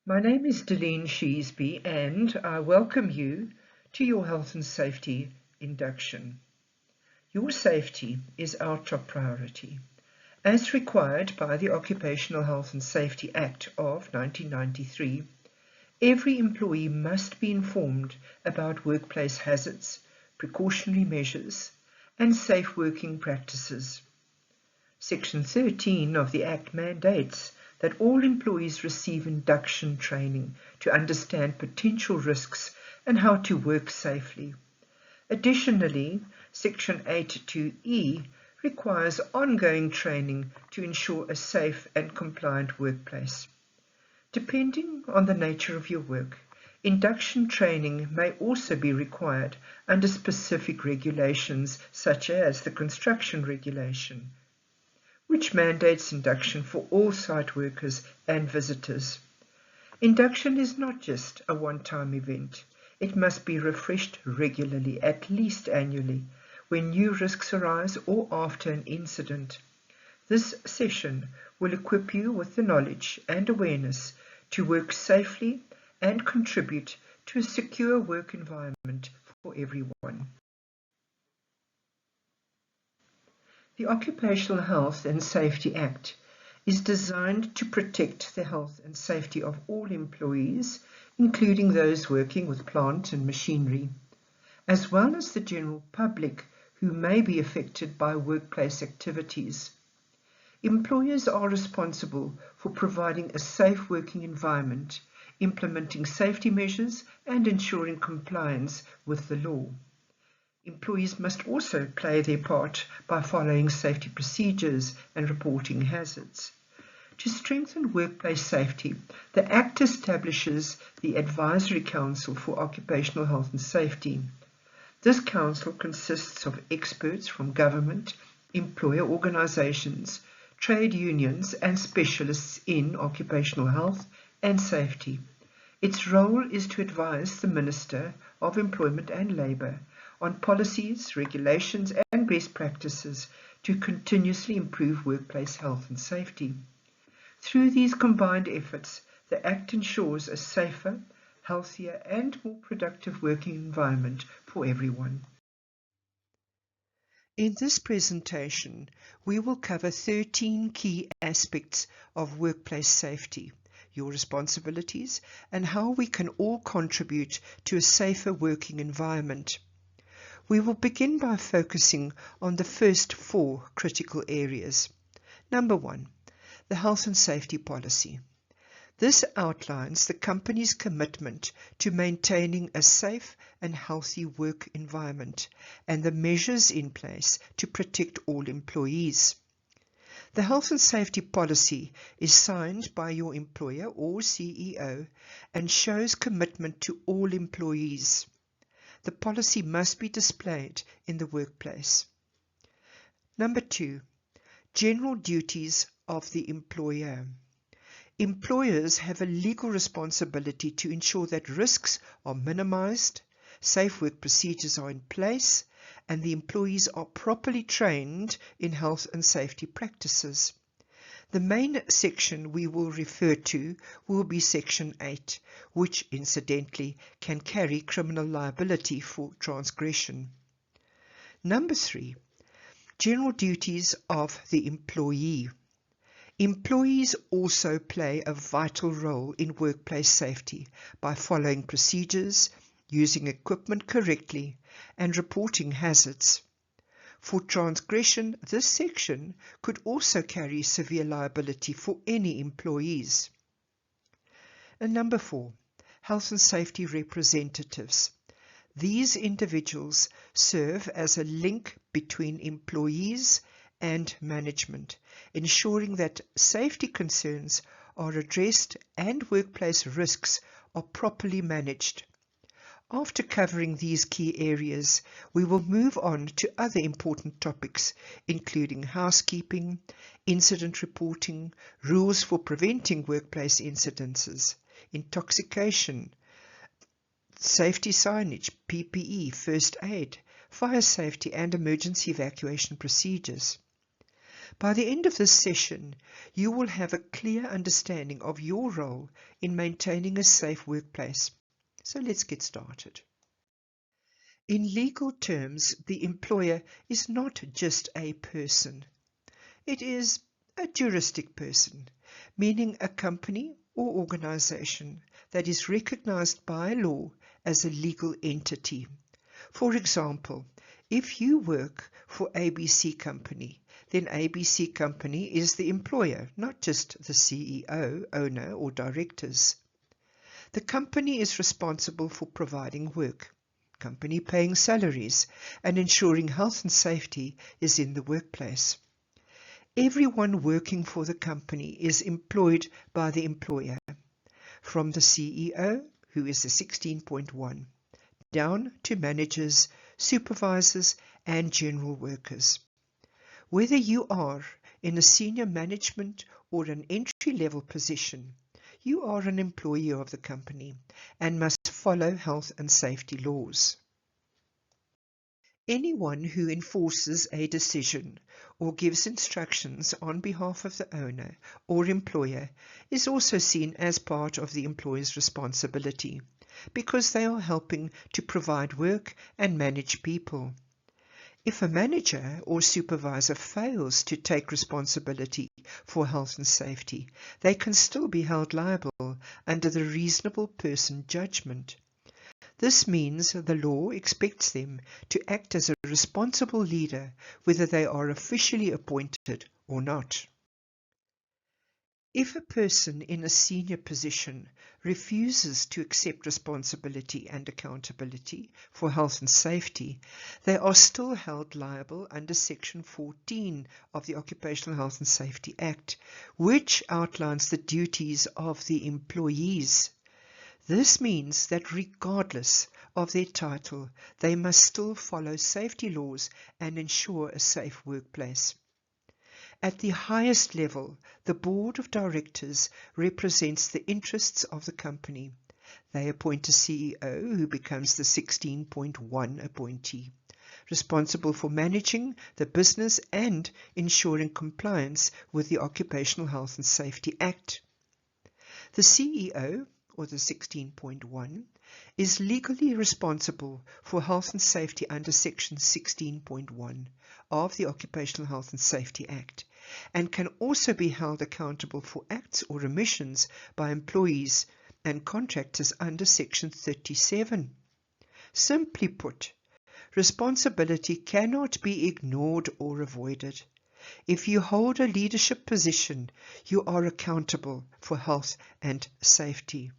My name is Delene Sheesby and I welcome you to your health and safety induction. Your safety is our top priority. As required by the Occupational Health and Safety Act of 1993, every employee must be informed about workplace hazards, precautionary measures, and safe working practices. Section 13 of the Act mandates that all employees receive induction training to understand potential risks and how to work safely. Additionally, Section 82E requires ongoing training to ensure a safe and compliant workplace. Depending on the nature of your work, induction training may also be required under specific regulations such as the construction regulation, which mandates induction for all site workers and visitors. Induction is not just a one-time event. It must be refreshed regularly, at least annually, when new risks arise or after an incident. This session will equip you with the knowledge and awareness to work safely and contribute to a secure work environment for everyone. The Occupational Health and Safety Act is designed to protect the health and safety of all employees, including those working with plant and machinery, as well as the general public who may be affected by workplace activities. Employers are responsible for providing a safe working environment, implementing safety measures, and ensuring compliance with the law. Employees must also play their part by following safety procedures and reporting hazards. To strengthen workplace safety, the Act establishes the Advisory Council for Occupational Health and Safety. This council consists of experts from government, employer organizations, trade unions, and specialists in occupational health and safety. Its role is to advise the Minister of Employment and Labour on policies, regulations, and best practices to continuously improve workplace health and safety. Through these combined efforts, the Act ensures a safer, healthier, and more productive working environment for everyone. In this presentation, we will cover 13 key aspects of workplace safety, your responsibilities, and how we can all contribute to a safer working environment. We will begin by focusing on the first four critical areas. Number 1, the health and safety policy. This outlines the company's commitment to maintaining a safe and healthy work environment and the measures in place to protect all employees. The health and safety policy is signed by your employer or CEO and shows commitment to all employees. The policy must be displayed in the workplace. Number 2, general duties of the employer. Employers have a legal responsibility to ensure that risks are minimized, safe work procedures are in place, and the employees are properly trained in health and safety practices. The main section we will refer to will be Section 8, which incidentally can carry criminal liability for transgression. Number 3, general duties of the employee. Employees also play a vital role in workplace safety by following procedures, using equipment correctly, and reporting hazards. For transgression, this section could also carry severe liability for any employees. And number 4, health and safety representatives. These individuals serve as a link between employees and management, ensuring that safety concerns are addressed and workplace risks are properly managed. After covering these key areas, we will move on to other important topics, including housekeeping, incident reporting, rules for preventing workplace incidences, intoxication, safety signage, PPE, first aid, fire safety, and emergency evacuation procedures. By the end of this session, you will have a clear understanding of your role in maintaining a safe workplace. So let's get started. In legal terms, the employer is not just a person. It is a juristic person, meaning a company or organization that is recognized by law as a legal entity. For example, if you work for ABC Company, then ABC Company is the employer, not just the CEO, owner, or directors. The company is responsible for providing work, company paying salaries, and ensuring health and safety is in the workplace. Everyone working for the company is employed by the employer, from the CEO, who is the 16.1, down to managers, supervisors, and general workers. Whether you are in a senior management or an entry-level position, you are an employee of the company and must follow health and safety laws. Anyone who enforces a decision or gives instructions on behalf of the owner or employer is also seen as part of the employer's responsibility, because they are helping to provide work and manage people. If a manager or supervisor fails to take responsibility for health and safety, they can still be held liable under the reasonable person judgment. This means the law expects them to act as a responsible leader, whether they are officially appointed or not. If a person in a senior position refuses to accept responsibility and accountability for health and safety, they are still held liable under Section 14 of the Occupational Health and Safety Act, which outlines the duties of the employees. This means that regardless of their title, they must still follow safety laws and ensure a safe workplace. At the highest level, the board of directors represents the interests of the company. They appoint a CEO who becomes the 16.1 appointee, responsible for managing the business and ensuring compliance with the Occupational Health and Safety Act. The CEO, or the 16.1, is legally responsible for health and safety under Section 16.1 of the Occupational Health and Safety Act, and can also be held accountable for acts or omissions by employees and contractors under Section 37. Simply put, responsibility cannot be ignored or avoided. If you hold a leadership position, you are accountable for health and safety.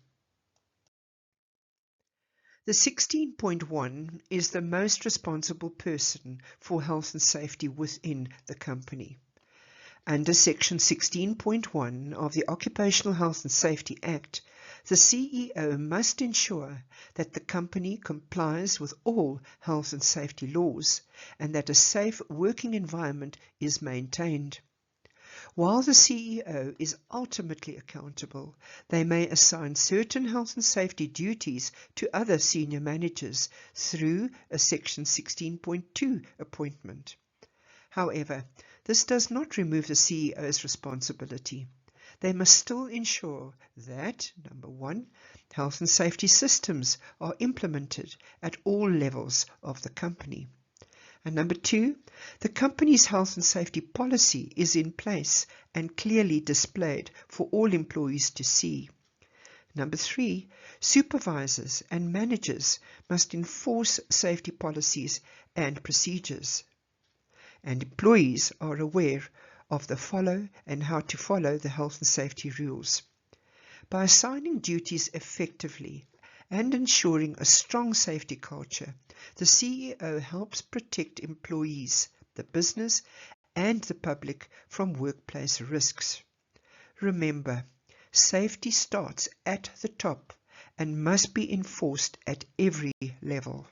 The 16.1 is the most responsible person for health and safety within the company. Under Section 16.1 of the Occupational Health and Safety Act, the CEO must ensure that the company complies with all health and safety laws and that a safe working environment is maintained. While the CEO is ultimately accountable, they may assign certain health and safety duties to other senior managers through a Section 16.2 appointment. However, this does not remove the CEO's responsibility. They must still ensure that, number one, health and safety systems are implemented at all levels of the company. And number two, the company's health and safety policy is in place and clearly displayed for all employees to see. Number three, supervisors and managers must enforce safety policies and procedures. And employees are aware of the follow and how to follow the health and safety rules. By assigning duties effectively and ensuring a strong safety culture, the CEO helps protect employees, the business, and the public from workplace risks. Remember, safety starts at the top and must be enforced at every level.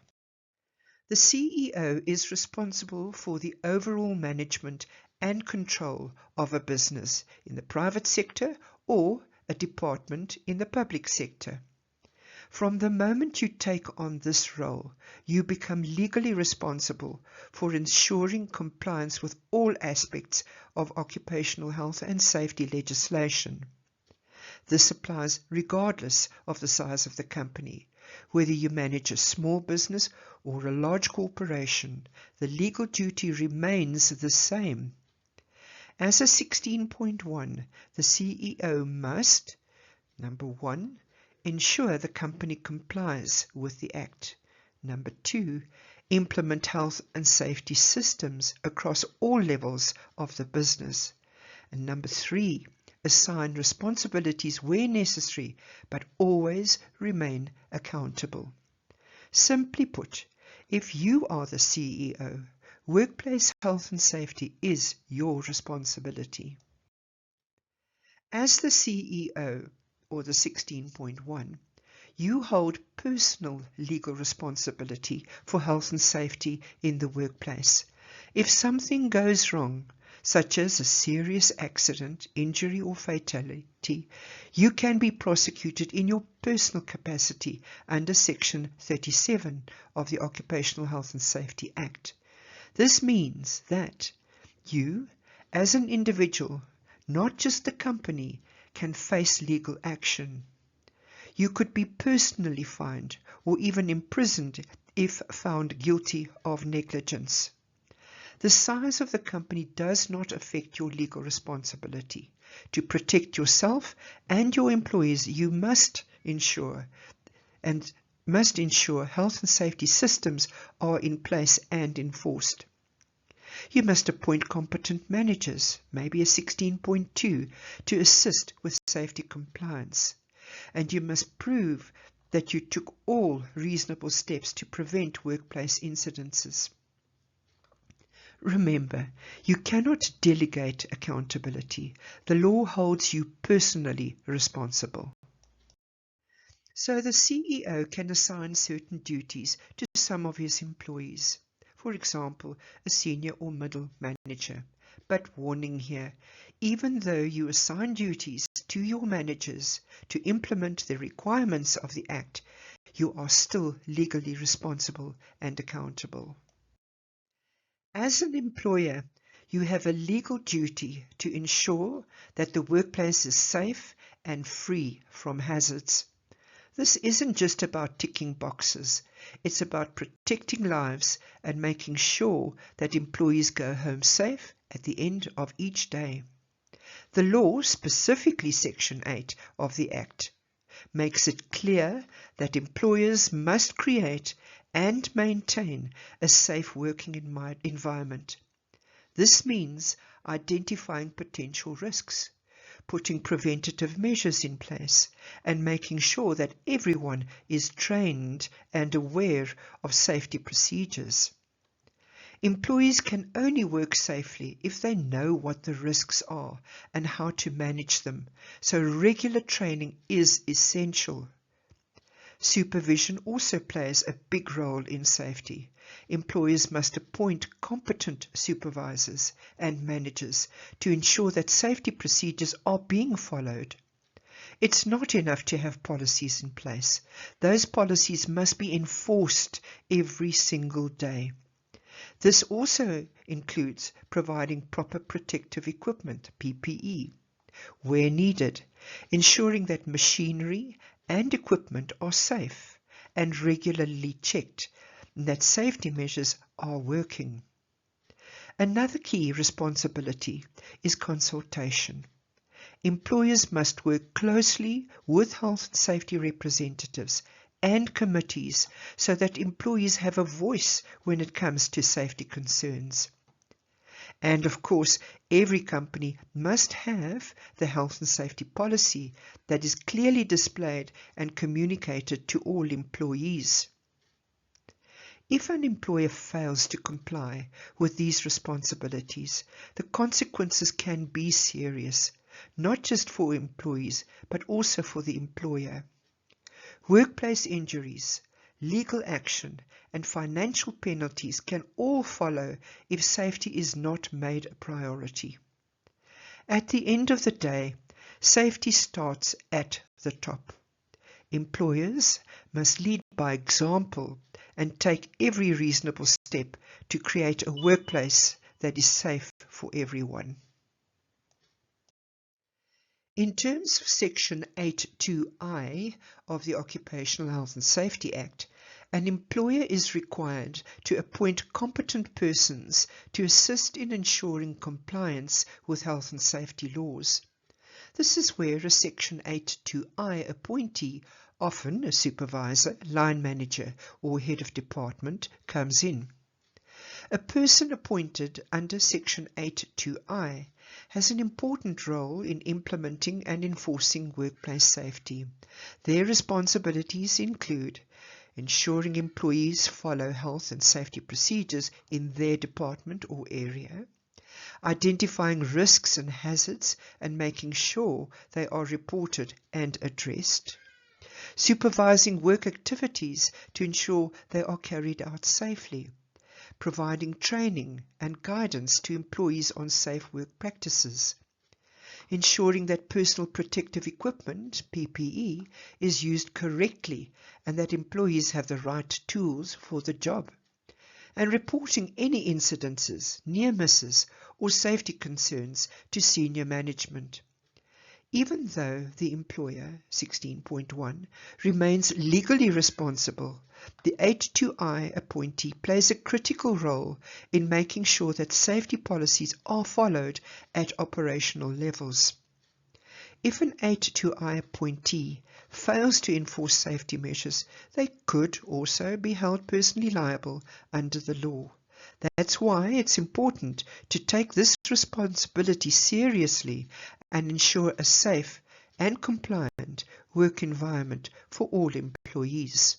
The CEO is responsible for the overall management and control of a business in the private sector or a department in the public sector. From the moment you take on this role, you become legally responsible for ensuring compliance with all aspects of occupational health and safety legislation. This applies regardless of the size of the company. Whether you manage a small business or a large corporation, the legal duty remains the same. As a 16.1, the CEO must, number 1, ensure the company complies with the Act. Number 2, implement health and safety systems across all levels of the business. And number 3, assign responsibilities where necessary, but always remain accountable. Simply put, if you are the CEO, workplace health and safety is your responsibility. As the CEO, or the 16.1, you hold personal legal responsibility for health and safety in the workplace. If something goes wrong, such as a serious accident, injury or fatality, you can be prosecuted in your personal capacity under Section 37 of the Occupational Health and Safety Act. This means that you, as an individual, not just the company, can face legal action. You could be personally fined or even imprisoned if found guilty of negligence. The size of the company does not affect your legal responsibility. To protect yourself and your employees, you must ensure health and safety systems are in place and enforced. You must appoint competent managers, maybe a 16.2, to assist with safety compliance. And you must prove that you took all reasonable steps to prevent workplace incidences. Remember, you cannot delegate accountability. The law holds you personally responsible. So the CEO can assign certain duties to some of his employees. For example, a senior or middle manager. But warning here, even though you assign duties to your managers to implement the requirements of the Act, you are still legally responsible and accountable. As an employer, you have a legal duty to ensure that the workplace is safe and free from hazards. This isn't just about ticking boxes. It's about protecting lives and making sure that employees go home safe at the end of each day. The law, specifically Section 8 of the Act, makes it clear that employers must create and maintain a safe working environment. This means identifying potential risks, putting preventative measures in place, and making sure that everyone is trained and aware of safety procedures. Employees can only work safely if they know what the risks are and how to manage them, so regular training is essential. Supervision also plays a big role in safety. Employers must appoint competent supervisors and managers to ensure that safety procedures are being followed. It's not enough to have policies in place. Those policies must be enforced every single day. This also includes providing proper protective equipment, PPE, where needed, ensuring that machinery and equipment are safe and regularly checked, and that safety measures are working. Another key responsibility is consultation. Employers must work closely with health and safety representatives and committees so that employees have a voice when it comes to safety concerns. And of course, every company must have the health and safety policy that is clearly displayed and communicated to all employees. If an employer fails to comply with these responsibilities, the consequences can be serious, not just for employees, but also for the employer. Workplace injuries, legal action, and financial penalties can all follow if safety is not made a priority. At the end of the day, safety starts at the top. Employers must lead by example and take every reasonable step to create a workplace that is safe for everyone. In terms of Section 8.2i of the Occupational Health and Safety Act, an employer is required to appoint competent persons to assist in ensuring compliance with health and safety laws. This is where a Section 8.2i appointee, often a supervisor, line manager, or head of department, comes in. A person appointed under Section 8.2i has an important role in implementing and enforcing workplace safety. Their responsibilities include ensuring employees follow health and safety procedures in their department or area, identifying risks and hazards and making sure they are reported and addressed, supervising work activities to ensure they are carried out safely, providing training and guidance to employees on safe work practices, ensuring that personal protective equipment, PPE, is used correctly and that employees have the right tools for the job, and reporting any incidences, near misses, or safety concerns to senior management. Even though the employer, 16.1, remains legally responsible, the 8.2i appointee plays a critical role in making sure that safety policies are followed at operational levels. If an 8.2i appointee fails to enforce safety measures, they could also be held personally liable under the law. That's why it's important to take this responsibility seriously and ensure a safe and compliant work environment for all employees.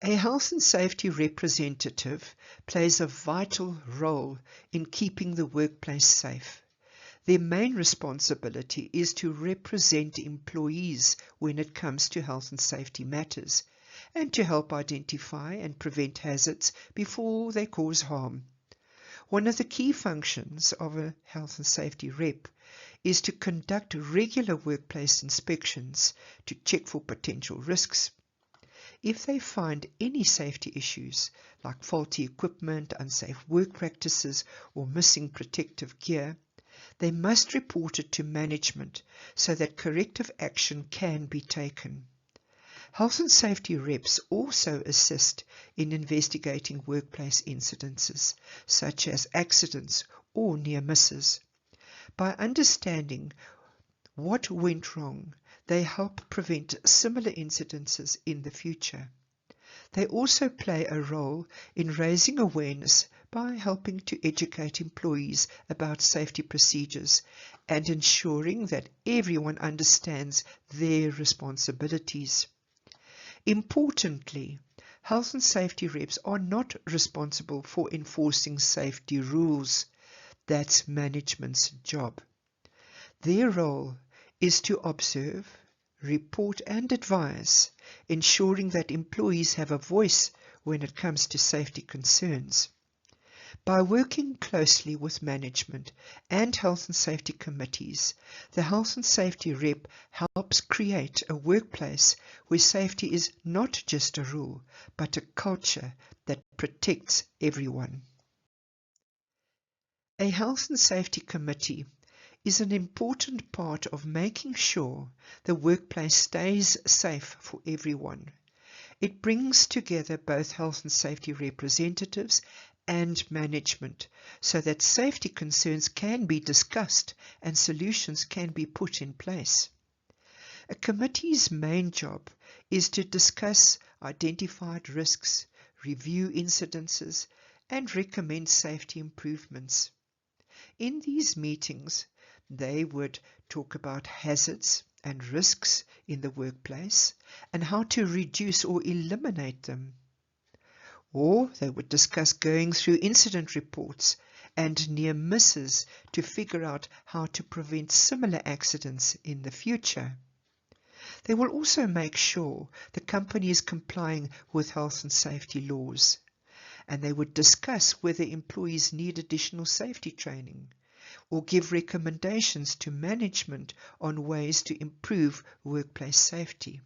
A health and safety representative plays a vital role in keeping the workplace safe. Their main responsibility is to represent employees when it comes to health and safety matters, and to help identify and prevent hazards before they cause harm. One of the key functions of a health and safety rep is to conduct regular workplace inspections to check for potential risks. If they find any safety issues, like faulty equipment, unsafe work practices, or missing protective gear, they must report it to management so that corrective action can be taken. Health and safety reps also assist in investigating workplace incidences, such as accidents or near misses. By understanding what went wrong, they help prevent similar incidences in the future. They also play a role in raising awareness by helping to educate employees about safety procedures and ensuring that everyone understands their responsibilities. Importantly, health and safety reps are not responsible for enforcing safety rules. That's management's job. Their role is to observe, report and advise, ensuring that employees have a voice when it comes to safety concerns. By working closely with management and health and safety committees, the health and safety rep helps create a workplace where safety is not just a rule, but a culture that protects everyone. A health and safety committee is an important part of making sure the workplace stays safe for everyone. It brings together both health and safety representatives and management so that safety concerns can be discussed and solutions can be put in place. A committee's main job is to discuss identified risks, review incidences, and recommend safety improvements. In these meetings, they would talk about hazards and risks in the workplace and how to reduce or eliminate them. Or they would discuss going through incident reports and near misses to figure out how to prevent similar accidents in the future. They will also make sure the company is complying with health and safety laws. And they would discuss whether employees need additional safety training, or give recommendations to management on ways to improve workplace safety.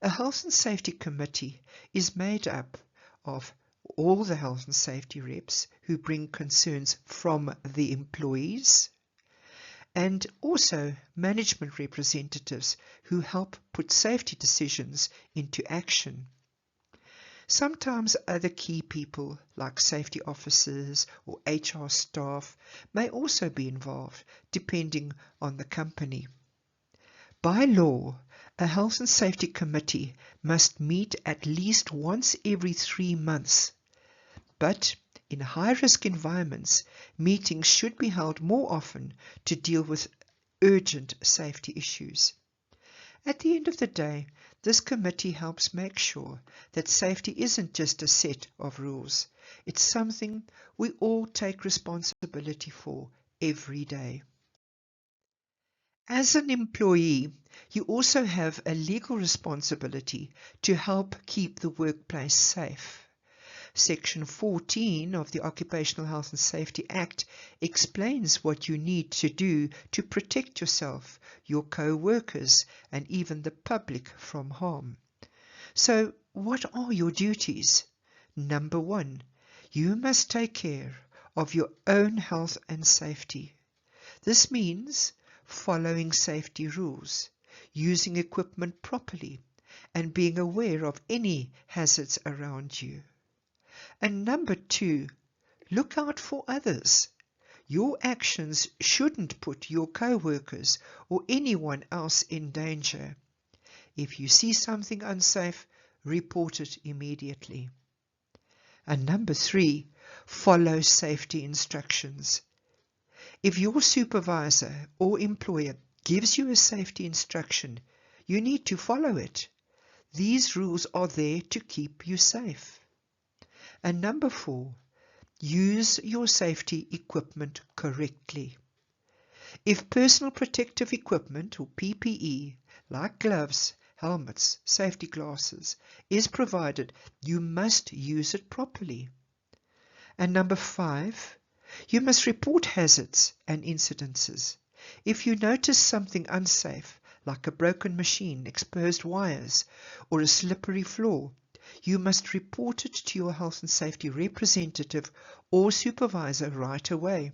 A health and safety committee is made up of all the health and safety reps who bring concerns from the employees, and also management representatives who help put safety decisions into action. Sometimes other key people like safety officers or HR staff may also be involved, depending on the company. By law, a health and safety committee must meet at least once every 3 months, but in high-risk environments, meetings should be held more often to deal with urgent safety issues. At the end of the day, this committee helps make sure that safety isn't just a set of rules. It's something we all take responsibility for every day. As an employee, you also have a legal responsibility to help keep the workplace safe. Section 14 of the Occupational Health and Safety Act explains what you need to do to protect yourself, your co-workers, and even the public from harm. So, what are your duties? Number 1, you must take care of your own health and safety. This means following safety rules, using equipment properly, and being aware of any hazards around you. And number 2, look out for others. Your actions shouldn't put your co-workers or anyone else in danger. If you see something unsafe, report it immediately. And number 3, follow safety instructions. If your supervisor or employer gives you a safety instruction, you need to follow it. These rules are there to keep you safe. And number 4, use your safety equipment correctly. If personal protective equipment or PPE, like gloves, helmets, safety glasses, is provided, you must use it properly. And number 5, you must report hazards and incidences. If you notice something unsafe, like a broken machine, exposed wires, or a slippery floor, you must report it to your health and safety representative or supervisor right away.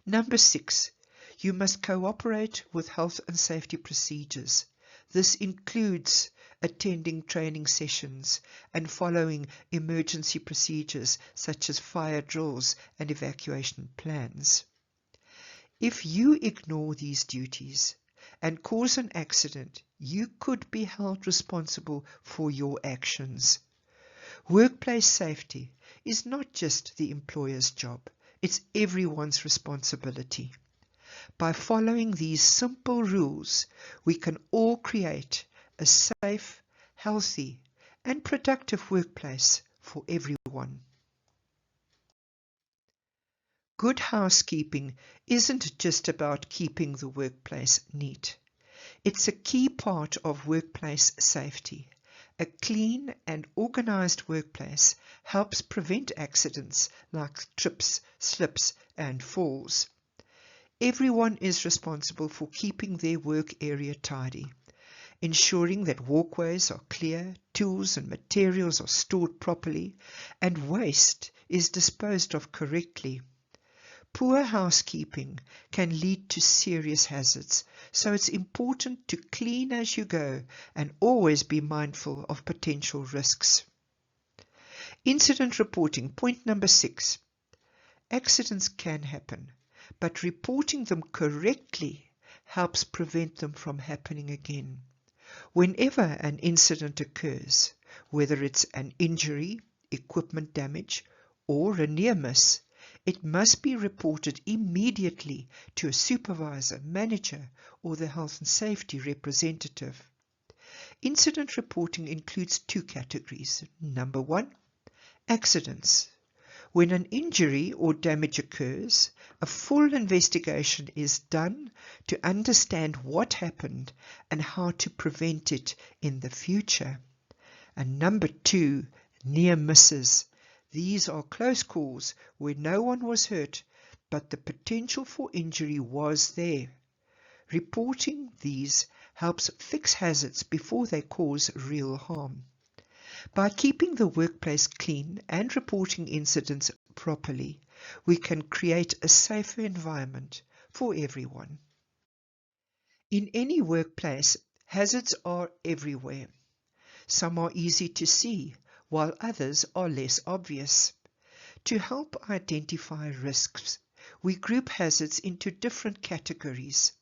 Number 6, you must cooperate with health and safety procedures. This includes attending training sessions and following emergency procedures such as fire drills and evacuation plans. If you ignore these duties and cause an accident, you could be held responsible for your actions. Workplace safety is not just the employer's job, it's everyone's responsibility. By following these simple rules, we can all create a safe, healthy, and productive workplace for everyone. Good housekeeping isn't just about keeping the workplace neat. It's a key part of workplace safety. A clean and organized workplace helps prevent accidents like trips, slips, and falls. Everyone is responsible for keeping their work area tidy, ensuring that walkways are clear, tools and materials are stored properly, and waste is disposed of correctly. Poor housekeeping can lead to serious hazards, so it's important to clean as you go and always be mindful of potential risks. Incident reporting, point number 6. Accidents can happen, but reporting them correctly helps prevent them from happening again. Whenever an incident occurs, whether it's an injury, equipment damage, or a near miss, it must be reported immediately to a supervisor, manager, or the health and safety representative. Incident reporting includes 2 categories. Number 1, accidents. When an injury or damage occurs, a full investigation is done to understand what happened and how to prevent it in the future. And number 2, near misses. These are close calls where no one was hurt, but the potential for injury was there. Reporting these helps fix hazards before they cause real harm. By keeping the workplace clean and reporting incidents properly, we can create a safer environment for everyone. In any workplace, hazards are everywhere. Some are easy to see, while others are less obvious. To help identify risks, we group hazards into different categories.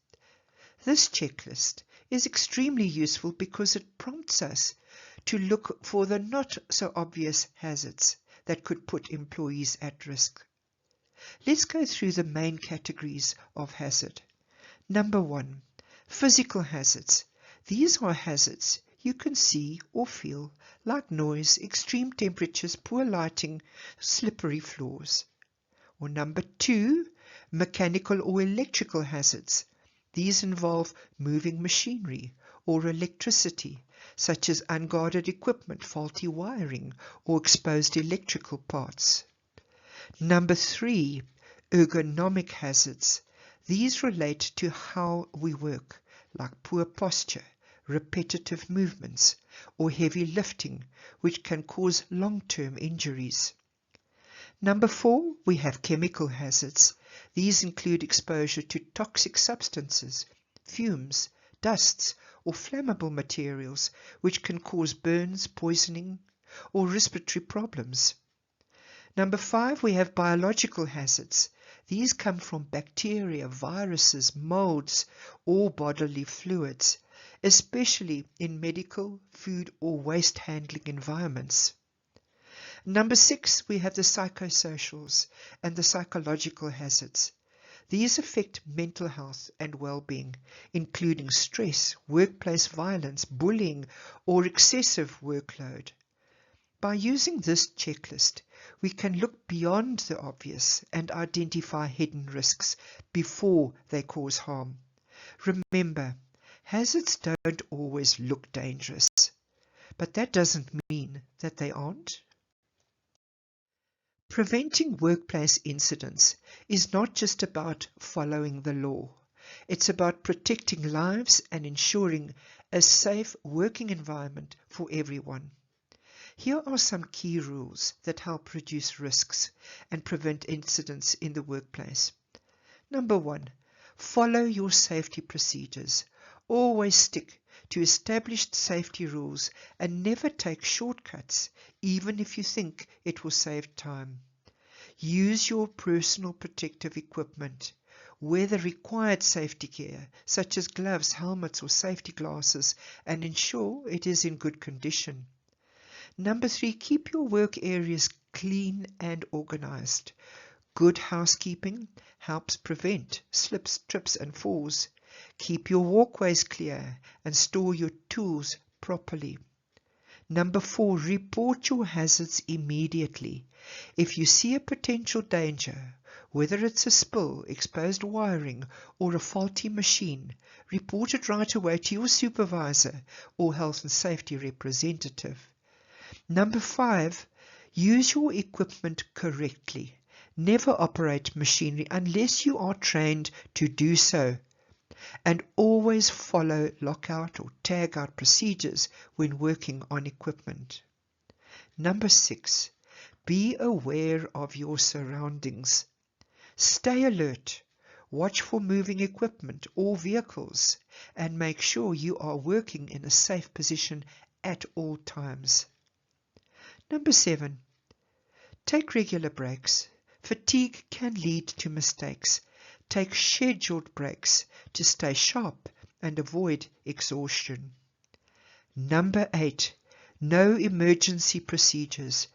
This checklist is extremely useful because it prompts us to look for the not so obvious hazards that could put employees at risk. Let's go through the main categories of hazard. Number 1, physical hazards. These are hazards you can see or feel, like noise, extreme temperatures, poor lighting, slippery floors. Or number 2, mechanical or electrical hazards. These involve moving machinery or electricity, such as unguarded equipment, faulty wiring, or exposed electrical parts. Number 3, ergonomic hazards. These relate to how we work, like poor posture, repetitive movements, or heavy lifting, which can cause long-term injuries. Number 4, we have chemical hazards. These include exposure to toxic substances, fumes, dusts, or flammable materials, which can cause burns, poisoning, or respiratory problems. Number 5, we have biological hazards. These come from bacteria, viruses, molds, or bodily fluids, especially in medical, food, or waste handling environments. Number 6, we have the psychosocials and the psychological hazards. These affect mental health and well-being, including stress, workplace violence, bullying, or excessive workload. By using this checklist, we can look beyond the obvious and identify hidden risks before they cause harm. Remember, hazards don't always look dangerous, but that doesn't mean that they aren't. Preventing workplace incidents is not just about following the law. It's about protecting lives and ensuring a safe working environment for everyone. Here are some key rules that help reduce risks and prevent incidents in the workplace. Number 1, follow your safety procedures. Always stick to established safety rules and never take shortcuts, even if you think it will save time. Use your personal protective equipment. Wear the required safety gear, such as gloves, helmets, or safety glasses, and ensure it is in good condition. Number 3, keep your work areas clean and organized. Good housekeeping helps prevent slips, trips, and falls. Keep your walkways clear and store your tools properly. Number 4, report your hazards immediately. If you see a potential danger, whether it's a spill, exposed wiring, or a faulty machine, report it right away to your supervisor or health and safety representative. Number 5, use your equipment correctly. Never operate machinery unless you are trained to do so. And always follow lockout or tag-out procedures when working on equipment. Number 6, be aware of your surroundings. Stay alert, watch for moving equipment or vehicles, and make sure you are working in a safe position at all times. Number 7, take regular breaks. Fatigue can lead to mistakes. Take scheduled breaks to stay sharp and avoid exhaustion. Number 8, know emergency procedures.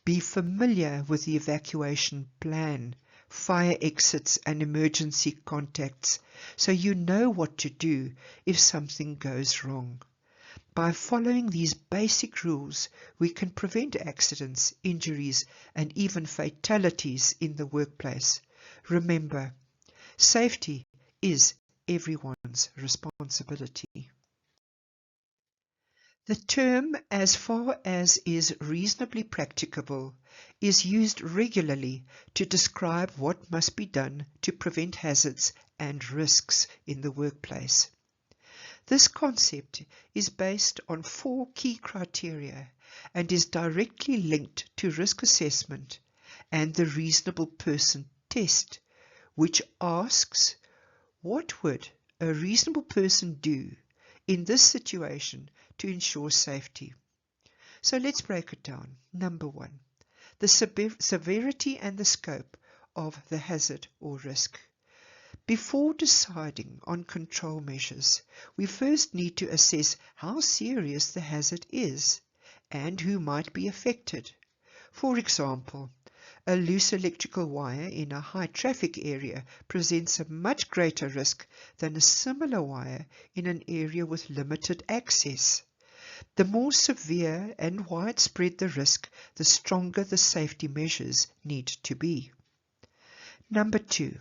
Be familiar with the evacuation plan, fire exits, and emergency contacts so you know what to do if something goes wrong. By following these basic rules, we can prevent accidents, injuries, and even fatalities in the workplace. Remember, safety is everyone's responsibility. The term "as far as is reasonably practicable" is used regularly to describe what must be done to prevent hazards and risks in the workplace. This concept is based on 4 key criteria and is directly linked to risk assessment and the reasonable person test, which asks, what would a reasonable person do in this situation to ensure safety? So let's break it down. Number 1, the severity and the scope of the hazard or risk. Before deciding on control measures, we first need to assess how serious the hazard is and who might be affected. For example, a loose electrical wire in a high traffic area presents a much greater risk than a similar wire in an area with limited access. The more severe and widespread the risk, the stronger the safety measures need to be. Number 2,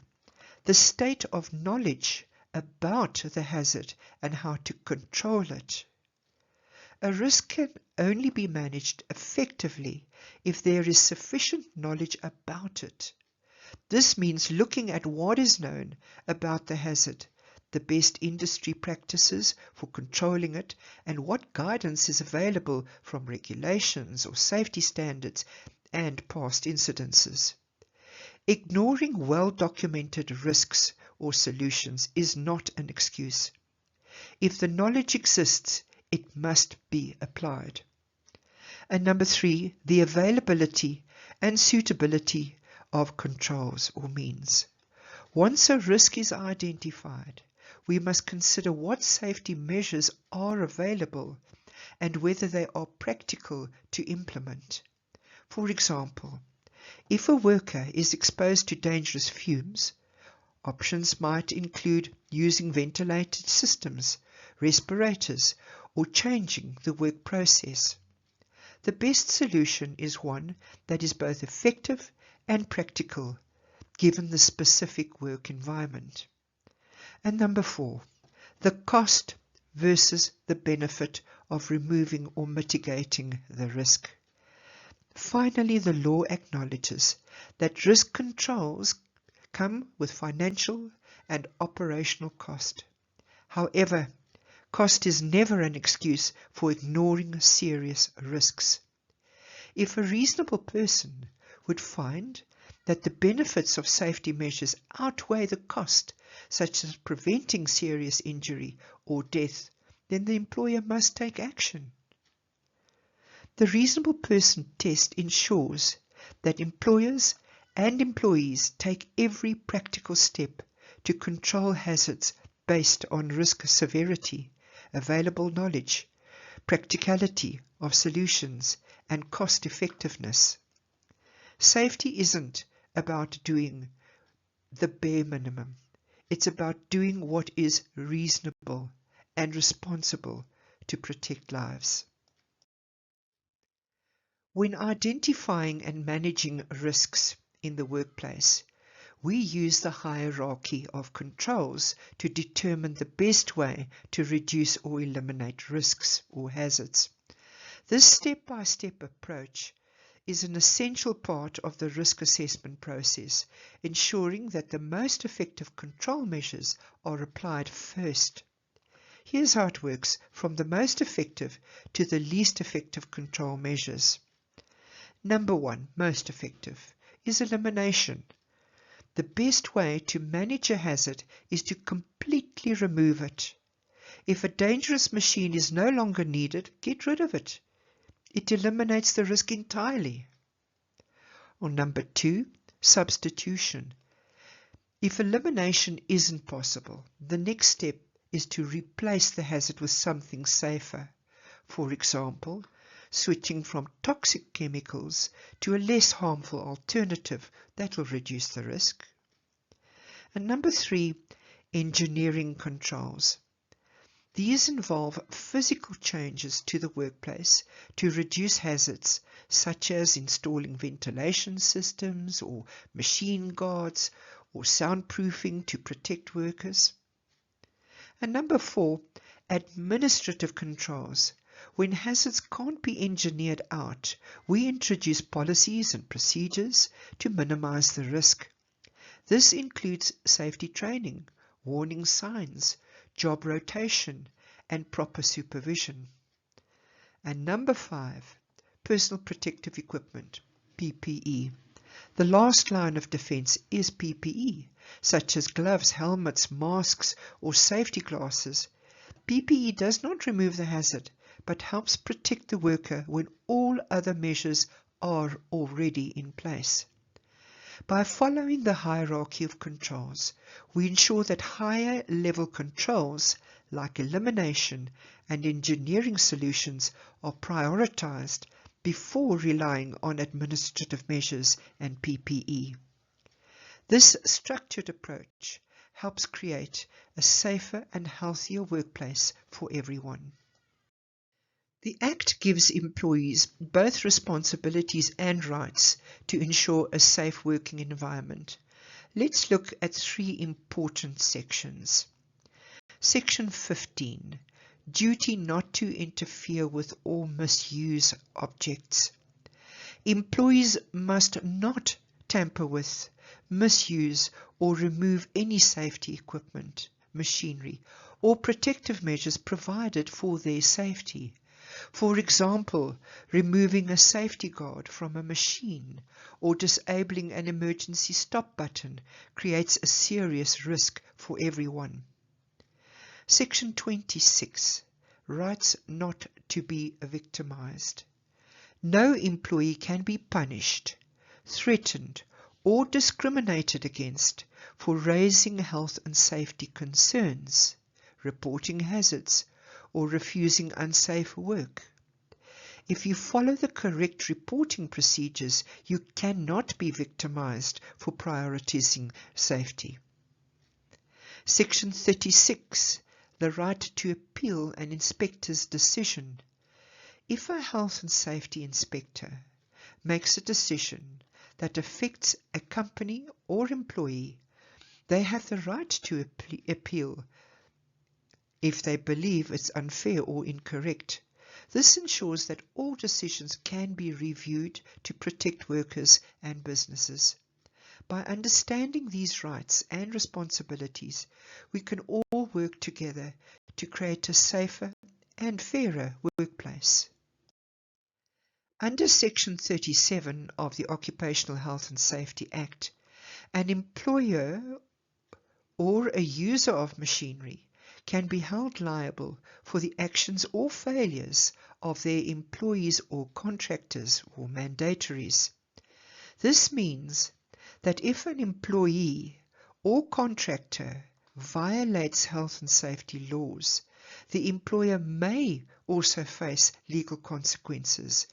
the state of knowledge about the hazard and how to control it. A risk can only be managed effectively if there is sufficient knowledge about it. This means looking at what is known about the hazard, the best industry practices for controlling it, and what guidance is available from regulations or safety standards and past incidences. Ignoring well-documented risks or solutions is not an excuse. If the knowledge exists, it must be applied. And number 3, the availability and suitability of controls or means. Once a risk is identified, we must consider what safety measures are available and whether they are practical to implement. For example, if a worker is exposed to dangerous fumes, options might include using ventilated systems, respirators, or changing the work process. The best solution is one that is both effective and practical, given the specific work environment. And number 4, the cost versus the benefit of removing or mitigating the risk. Finally, the law acknowledges that risk controls come with financial and operational cost. However, cost is never an excuse for ignoring serious risks. If a reasonable person would find that the benefits of safety measures outweigh the cost, such as preventing serious injury or death, then the employer must take action. The reasonable person test ensures that employers and employees take every practical step to control hazards based on risk severity, available knowledge, practicality of solutions, and cost effectiveness. Safety isn't about doing the bare minimum. It's about doing what is reasonable and responsible to protect lives. When identifying and managing risks in the workplace, we use the hierarchy of controls to determine the best way to reduce or eliminate risks or hazards. This step-by-step approach is an essential part of the risk assessment process, ensuring that the most effective control measures are applied first. Here's how it works from the most effective to the least effective control measures. Number 1, most effective, is elimination. The best way to manage a hazard is to completely remove it. If a dangerous machine is no longer needed, get rid of it. It eliminates the risk entirely. Or number 2, substitution. If elimination isn't possible, the next step is to replace the hazard with something safer. For example, switching from toxic chemicals to a less harmful alternative that will reduce the risk. And number 3, engineering controls. These involve physical changes to the workplace to reduce hazards, such as installing ventilation systems or machine guards or soundproofing to protect workers. And number 4, administrative controls, when hazards can't be engineered out, we introduce policies and procedures to minimize the risk. This includes safety training, warning signs, job rotation, and proper supervision. And number 5, personal protective equipment, PPE. The last line of defense is PPE, such as gloves, helmets, masks, or safety glasses. PPE does not remove the hazard, but helps protect the worker when all other measures are already in place. By following the hierarchy of controls, we ensure that higher level controls like elimination and engineering solutions are prioritized before relying on administrative measures and PPE. This structured approach helps create a safer and healthier workplace for everyone. The Act gives employees both responsibilities and rights to ensure a safe working environment. Let's look at 3 important sections. Section 15, duty not to interfere with or misuse objects. Employees must not tamper with, misuse, or remove any safety equipment, machinery, or protective measures provided for their safety. For example, removing a safety guard from a machine or disabling an emergency stop button creates a serious risk for everyone. Section 26, rights not to be victimized. No employee can be punished, threatened, or discriminated against for raising health and safety concerns, reporting hazards, or refusing unsafe work. If you follow the correct reporting procedures, you cannot be victimized for prioritizing safety. Section 36, the right to appeal an inspector's decision. If a health and safety inspector makes a decision that affects a company or employee, they have the right to appeal if they believe it's unfair or incorrect. This ensures that all decisions can be reviewed to protect workers and businesses. By understanding these rights and responsibilities, we can all work together to create a safer and fairer workplace. Under Section 37 of the Occupational Health and Safety Act, an employer or a user of machinery can be held liable for the actions or failures of their employees or contractors or mandatories. This means that if an employee or contractor violates health and safety laws, the employer may also face legal consequences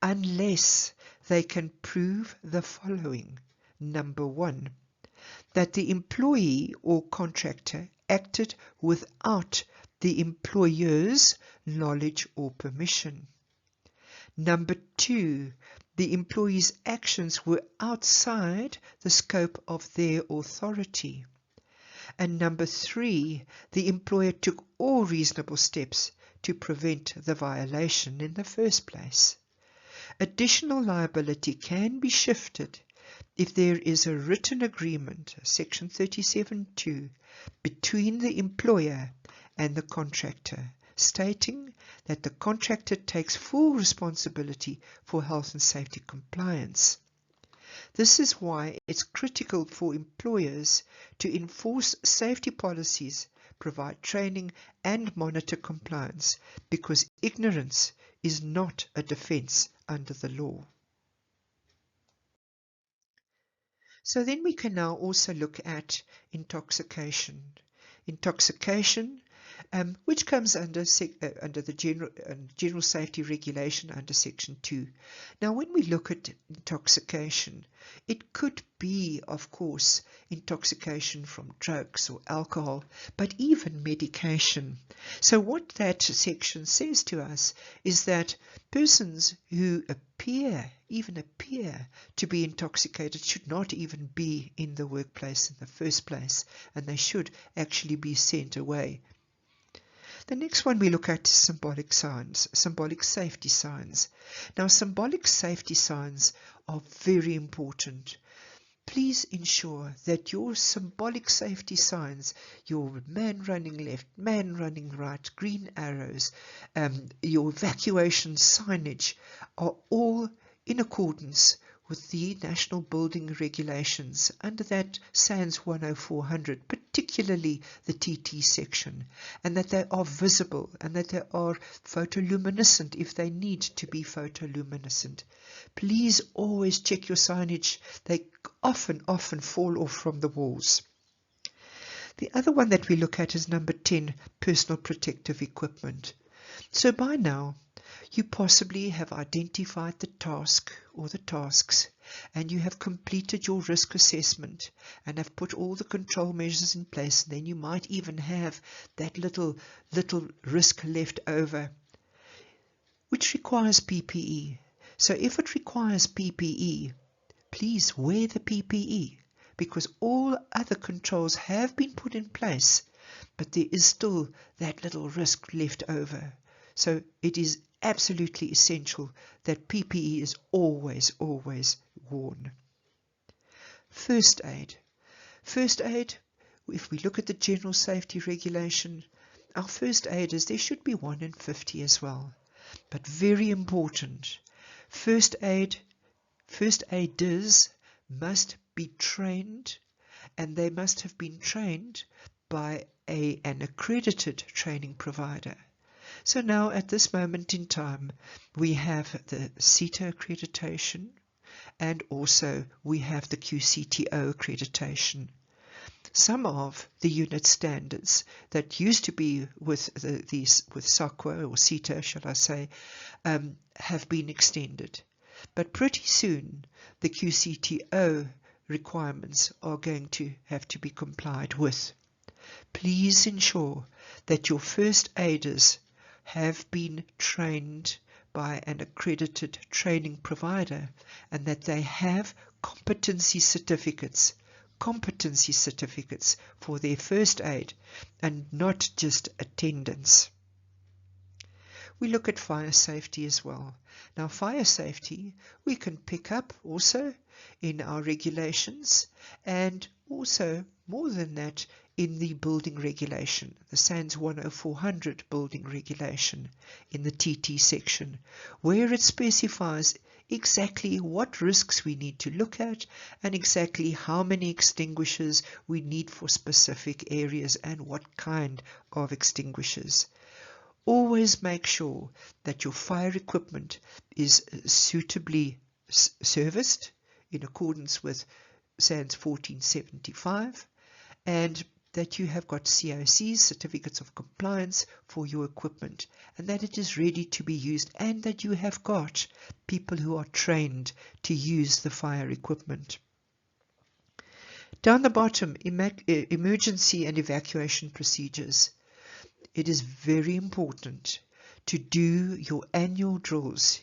unless they can prove the following. Number 1, that the employee or contractor acted without the employer's knowledge or permission. Number 2, the employee's actions were outside the scope of their authority. And number 3, the employer took all reasonable steps to prevent the violation in the first place. Additional liability can be shifted if there is a written agreement, Section 37(2), between the employer and the contractor, stating that the contractor takes full responsibility for health and safety compliance. This is why it's critical for employers to enforce safety policies, provide training, and monitor compliance, because ignorance is not a defense under the law. So then we can now also look at intoxication. Intoxication, which comes under the general safety regulation under Section 2. Now, when we look at intoxication, it could be, of course, intoxication from drugs or alcohol, but even medication. So what that section says to us is that persons who even appear to be intoxicated should not even be in the workplace in the first place, and they should actually be sent away. The next one we look at is symbolic signs, symbolic safety signs. Now, symbolic safety signs are very important. Please ensure that your symbolic safety signs, your man running left, man running right, green arrows, your evacuation signage are all in accordance with the National Building Regulations under that SANS 10400, particularly the TT section, and that they are visible and that they are photoluminescent if they need to be photoluminescent. Please always check your signage. They often fall off from the walls. The other one that we look at is number 10, personal protective equipment. So by now, you possibly have identified the task or the tasks, and you have completed your risk assessment and have put all the control measures in place. And then you might even have that little risk left over, which requires PPE. So if it requires PPE, please wear the PPE, because all other controls have been put in place, but there is still that little risk left over. So it is absolutely essential that PPE is always worn. First aid. First aid, if we look at the general safety regulation, our first aiders, there should be 1 in 50 as well. But very important, first aiders must be trained, and they must have been trained by an accredited training provider. So now at this moment in time, we have the CETA accreditation, and also we have the QCTO accreditation. Some of the unit standards that used to be with SAQA or CETA, shall I say, have been extended. But pretty soon, the QCTO requirements are going to have to be complied with. Please ensure that your first aiders have been trained by an accredited training provider, and that they have competency certificates for their first aid, and not just attendance. We look at fire safety as well. Now, fire safety we can pick up also in our regulations, and also more than that in the building regulation, the SANS 10400 building regulation in the TT section, where it specifies exactly what risks we need to look at and exactly how many extinguishers we need for specific areas and what kind of extinguishers. Always make sure that your fire equipment is suitably serviced in accordance with SANS 1475, and that you have got COCs, certificates of compliance, for your equipment, and that it is ready to be used, and that you have got people who are trained to use the fire equipment. Down the bottom, emergency and evacuation procedures. It is very important to do your annual drills.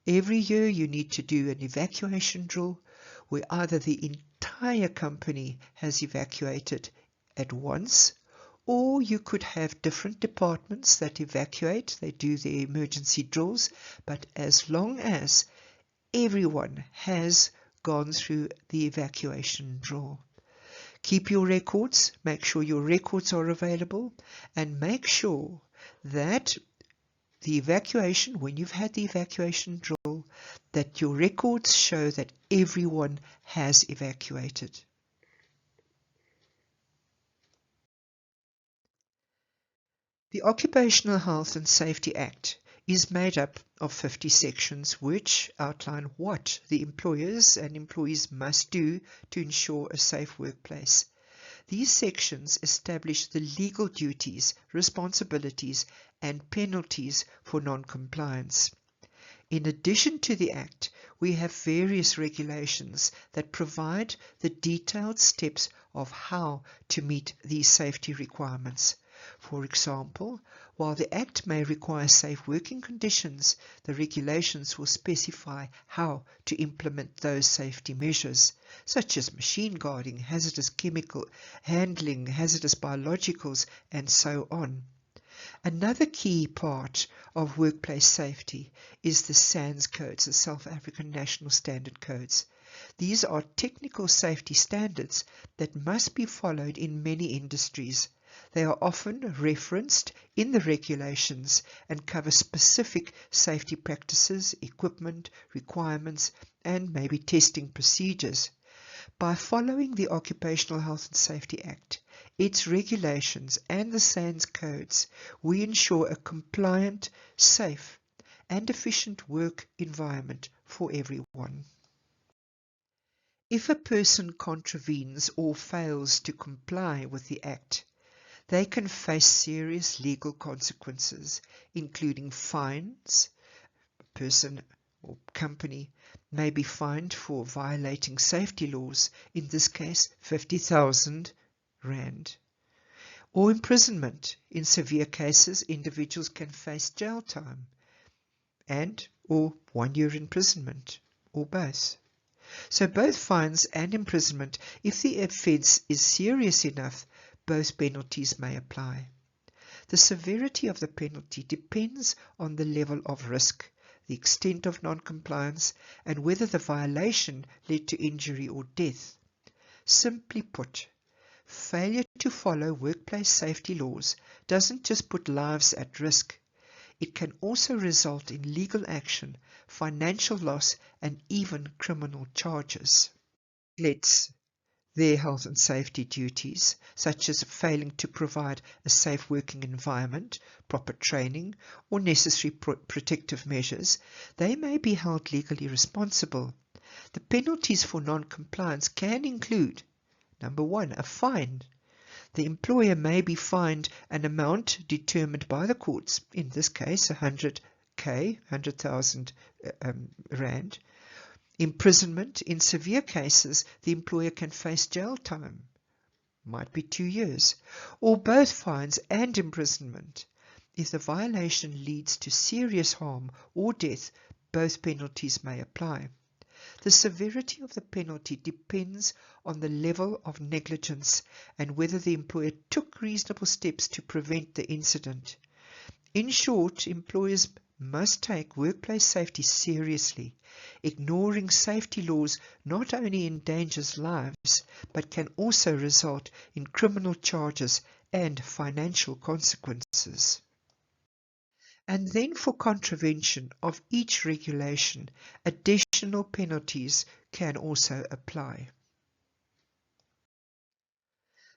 Every year you need to do an evacuation drill where either the entire company has evacuated at once, or you could have different departments that evacuate, they do their emergency drills, but as long as everyone has gone through the evacuation drill. Keep your records, make sure your records are available, and make sure that the evacuation, when you've had the evacuation drill, that your records show that everyone has evacuated. The Occupational Health and Safety Act is made up of 50 sections which outline what the employers and employees must do to ensure a safe workplace. These sections establish the legal duties, responsibilities, and penalties for non-compliance. In addition to the Act, we have various regulations that provide the detailed steps of how to meet these safety requirements. For example, while the Act may require safe working conditions, the regulations will specify how to implement those safety measures, such as machine guarding, hazardous chemical handling, hazardous biologicals, and so on. Another key part of workplace safety is the SANS codes, the South African National Standard Codes. These are technical safety standards that must be followed in many industries. They are often referenced in the regulations and cover specific safety practices, equipment, requirements, and maybe testing procedures. By following the Occupational Health and Safety Act, its regulations and the SANS codes, we ensure a compliant, safe and efficient work environment for everyone. If a person contravenes or fails to comply with the Act, they can face serious legal consequences, including fines. A person or company may be fined for violating safety laws, in this case 50,000 rand, or imprisonment. In severe cases, individuals can face jail time or 1 year imprisonment, or both. So both fines and imprisonment. If the offence is serious enough, both penalties may apply. The severity of the penalty depends on the level of risk, the extent of non-compliance, and whether the violation led to injury or death. Simply put, failure to follow workplace safety laws doesn't just put lives at risk. It can also result in legal action, financial loss, and even criminal charges. Their health and safety duties, such as failing to provide a safe working environment, proper training, or necessary protective measures, they may be held legally responsible. The penalties for non-compliance can include, number 1, a fine. The employer may be fined an amount determined by the courts, in this case 100,000 rand. Imprisonment. In severe cases, the employer can face jail time, might be 2 years, or both fines and imprisonment. If the violation leads to serious harm or death, both penalties may apply. The severity of the penalty depends on the level of negligence and whether the employer took reasonable steps to prevent the incident. In short, employers must take workplace safety seriously. Ignoring safety laws not only endangers lives, but can also result in criminal charges and financial consequences. And then for contravention of each regulation, additional penalties can also apply.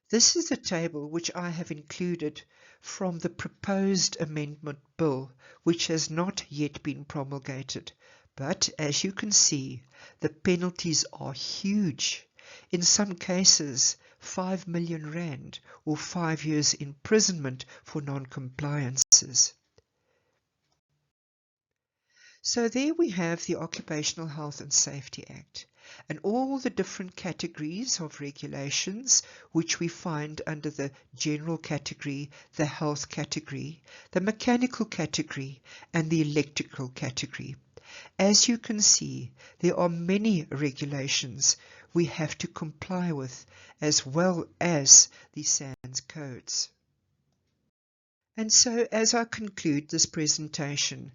This is a table which I have included from the proposed amendment bill, which has not yet been promulgated. But as you can see, the penalties are huge. In some cases, 5 million rand or 5 years imprisonment for non-compliances. So there we have the Occupational Health and Safety Act and all the different categories of regulations which we find under the general category, the health category, the mechanical category, and the electrical category. As you can see, there are many regulations we have to comply with, as well as the SANS codes. And so, as I conclude this presentation,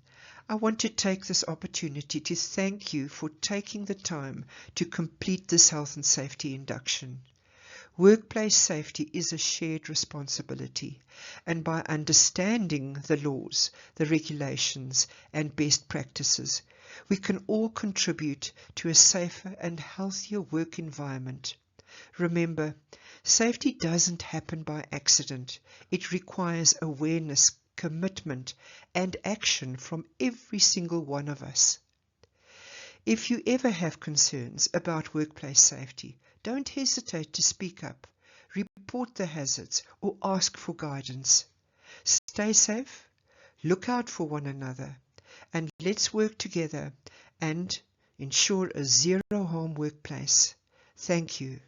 I want to take this opportunity to thank you for taking the time to complete this health and safety induction. Workplace safety is a shared responsibility, and by understanding the laws, the regulations, and best practices, we can all contribute to a safer and healthier work environment. Remember, safety doesn't happen by accident. It requires awareness, commitment, and action from every single one of us. If you ever have concerns about workplace safety, don't hesitate to speak up, report the hazards, or ask for guidance. Stay safe, look out for one another, and let's work together and ensure a zero-harm workplace. Thank you.